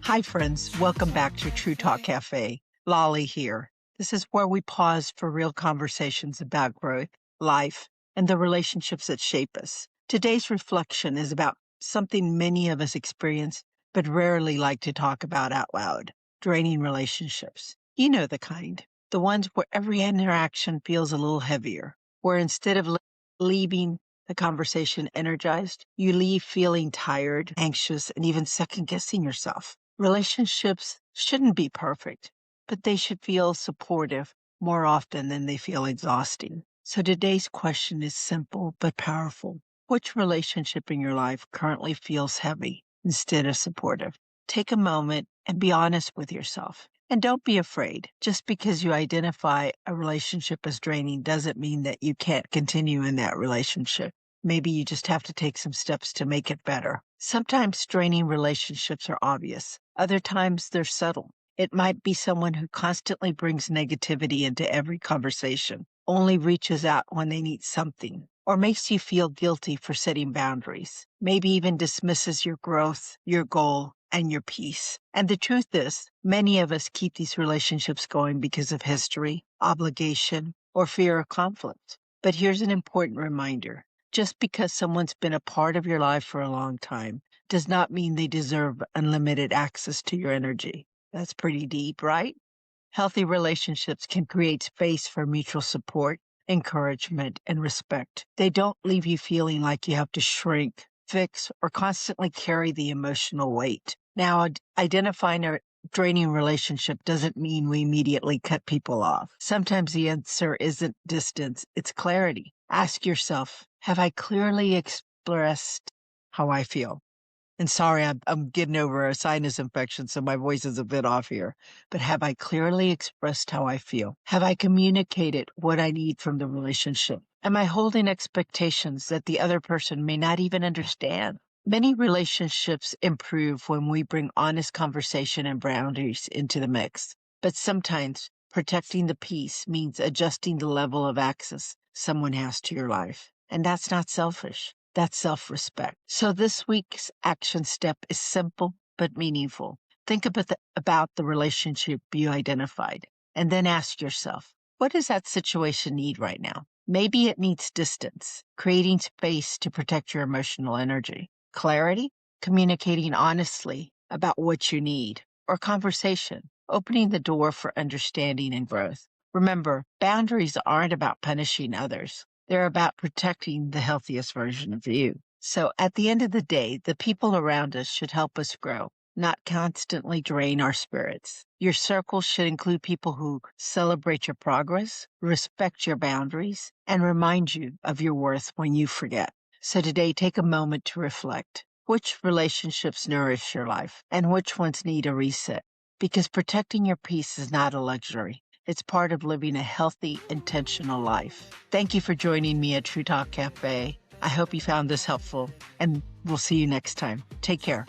Hi, friends. Welcome back to True Talk Cafe. Lollie here. This is where we pause for real conversations about growth, life, and the relationships that shape us. Today's reflection is about something many of us experience but rarely like to talk about out loud: draining relationships. You know the kind. The ones where every interaction feels a little heavier, where instead of leaving the conversation energized, you leave feeling tired, anxious, and even second guessing yourself. Relationships shouldn't be perfect, but they should feel supportive more often than they feel exhausting. So today's question is simple but powerful. Which relationship in your life currently feels heavy instead of supportive? Take a moment and be honest with yourself. And don't be afraid. Just because you identify a relationship as draining doesn't mean that you can't continue in that relationship. Maybe you just have to take some steps to make it better. Sometimes draining relationships are obvious. Other times they're subtle. It might be someone who constantly brings negativity into every conversation, only reaches out when they need something, or makes you feel guilty for setting boundaries, maybe even dismisses your growth, your goal, and your peace. And the truth is, many of us keep these relationships going because of history, obligation, or fear of conflict. But here's an important reminder. Just because someone's been a part of your life for a long time does not mean they deserve unlimited access to your energy. That's pretty deep, right? Healthy relationships can create space for mutual support, encouragement, and respect. They don't leave you feeling like you have to shrink, fix, or constantly carry the emotional weight. Now, identifying a draining relationship doesn't mean we immediately cut people off. Sometimes the answer isn't distance, it's clarity. Ask yourself, have I clearly expressed how I feel? And sorry, I'm getting over a sinus infection, so my voice is a bit off here. But have I clearly expressed how I feel? Have I communicated what I need from the relationship? Am I holding expectations that the other person may not even understand? Many relationships improve when we bring honest conversation and boundaries into the mix. But sometimes protecting the peace means adjusting the level of access someone has to your life. And that's not selfish. That's self-respect. So this week's action step is simple but meaningful. Think about the relationship you identified, and then ask yourself, what does that situation need right now? Maybe it needs distance, creating space to protect your emotional energy. Clarity, communicating honestly about what you need. Or conversation, opening the door for understanding and growth. Remember, boundaries aren't about punishing others. They're about protecting the healthiest version of you. So at the end of the day, the people around us should help us grow, not constantly drain our spirits. Your circle should include people who celebrate your progress, respect your boundaries, and remind you of your worth when you forget. So today, take a moment to reflect. Which relationships nourish your life and which ones need a reset? Because protecting your peace is not a luxury. It's part of living a healthy, intentional life. Thank you for joining me at True Talk Cafe. I hope you found this helpful, and we'll see you next time. Take care.